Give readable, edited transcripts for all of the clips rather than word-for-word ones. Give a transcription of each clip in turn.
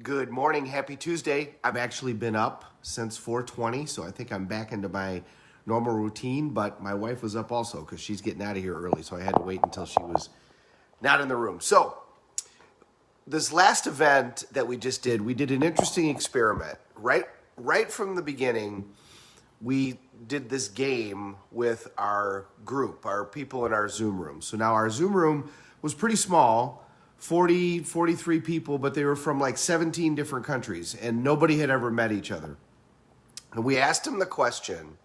Good morning. Happy Tuesday. I've actually been up since 4:20, so I think I'm back into my normal routine, but my wife was up also because she's getting out of here early, so I had to wait until she was not in the room. So, this last event that we just did, we did an interesting experiment. Right from the beginning, we did this game with our group, our people in our Zoom room. So now our Zoom room was pretty small, 40, 43 people, but they were from like 17 different countries, and nobody had ever met each other. And we asked them the question,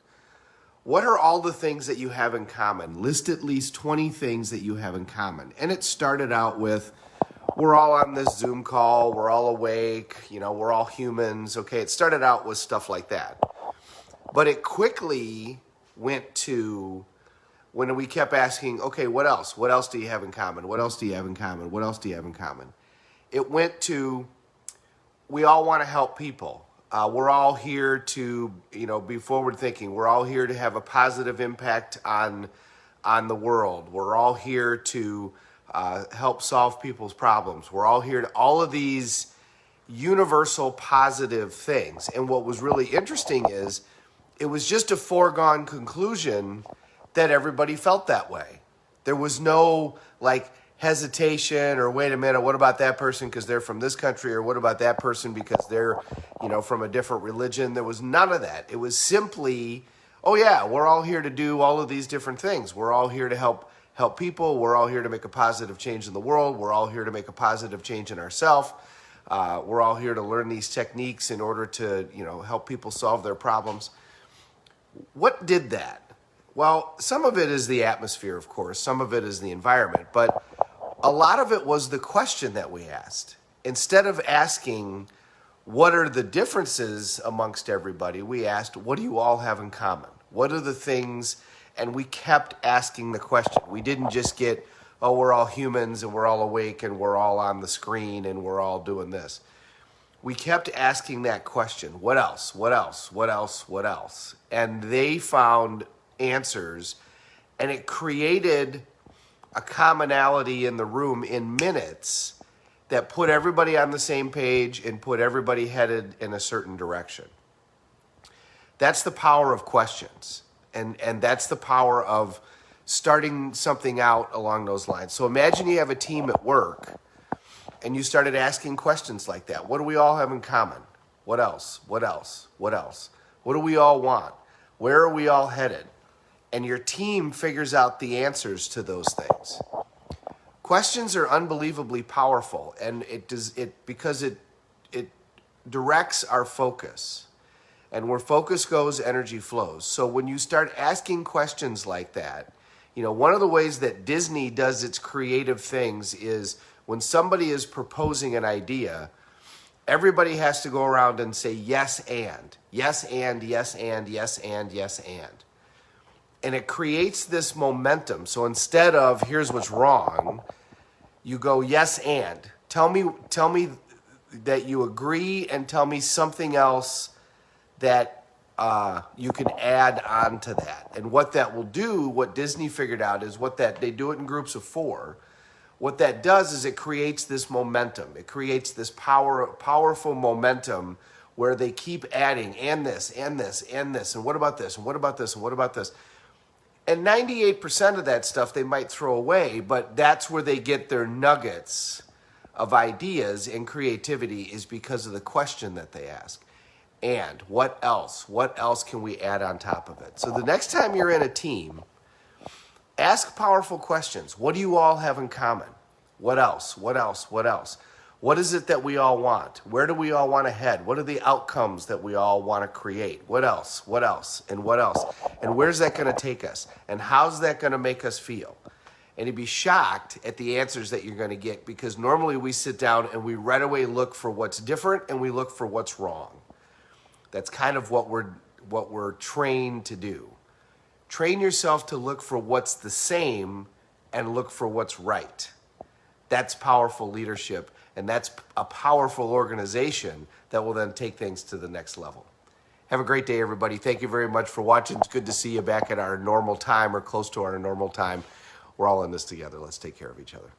what are all the things that you have in common? List at least 20 things that you have in common. And it started out with, we're all on this Zoom call, we're all awake, we're all humans. Okay, it started out with stuff like that. But it quickly went to when we kept asking, okay, what else? What else do you have in common? What else do you have in common? What else do you have in common? It went to, we all want to help people. We're all here to, be forward thinking. We're all here to have a positive impact on the world. We're all here to help solve people's problems. We're all here to all of these universal positive things. And what was really interesting is it was just a foregone conclusion that everybody felt that way. There was no hesitation or wait a minute, what about that person because they're from this country, or what about that person because they're, from a different religion. There was none of that. It was simply, oh yeah, we're all here to do all of these different things. We're all here to help people. We're all here to make a positive change in the world. We're all here to make a positive change in ourselves. We're all here to learn these techniques in order to, help people solve their problems. What did that? Well, some of it is the atmosphere, of course. Some of it is the environment. But a lot of it was the question that we asked. Instead of asking, what are the differences amongst everybody, we asked, what do you all have in common? What are the things? And we kept asking the question. We didn't just get, oh, we're all humans and we're all awake and we're all on the screen and we're all doing this. We kept asking that question. What else? What else? What else? What else? And they found answers, and it created a commonality in the room in minutes that put everybody on the same page and put everybody headed in a certain direction. That's the power of questions, and that's the power of starting something out along those lines. So imagine you have a team at work and you started asking questions like that. What do we all have in common? What else? What else? What else? What do we all want? Where are we all headed? And your team figures out the answers to those things. Questions are unbelievably powerful, and because it directs our focus. And where focus goes, energy flows. So when you start asking questions like that, one of the ways that Disney does its creative things is when somebody is proposing an idea, everybody has to go around and say yes and, yes and, yes and, yes and, yes and. And it creates this momentum. So instead of here's what's wrong, you go yes and. Tell me that you agree, and tell me something else that you can add on to that. And what that will do, what Disney figured out is they do it in groups of 4. What that does is it creates this momentum. It creates this powerful momentum where they keep adding and this, and this, and this, and what about this, and what about this, and what about this. And 98% of that stuff they might throw away, but that's where they get their nuggets of ideas and creativity, is because of the question that they ask. And what else? What else can we add on top of it? So the next time you're in a team, ask powerful questions. What do you all have in common? What else? What else? What else? What is it that we all want? Where do we all want to head? What are the outcomes that we all want to create? What else? What else? And what else? And where's that going to take us? And how's that going to make us feel? And you'd be shocked at the answers that you're going to get, because normally we sit down and we right away look for what's different and we look for what's wrong. That's kind of what we're trained to do. Train yourself to look for what's the same and look for what's right. That's powerful leadership, and that's a powerful organization that will then take things to the next level. Have a great day, everybody. Thank you very much for watching. It's good to see you back at our normal time, or close to our normal time. We're all in this together. Let's take care of each other.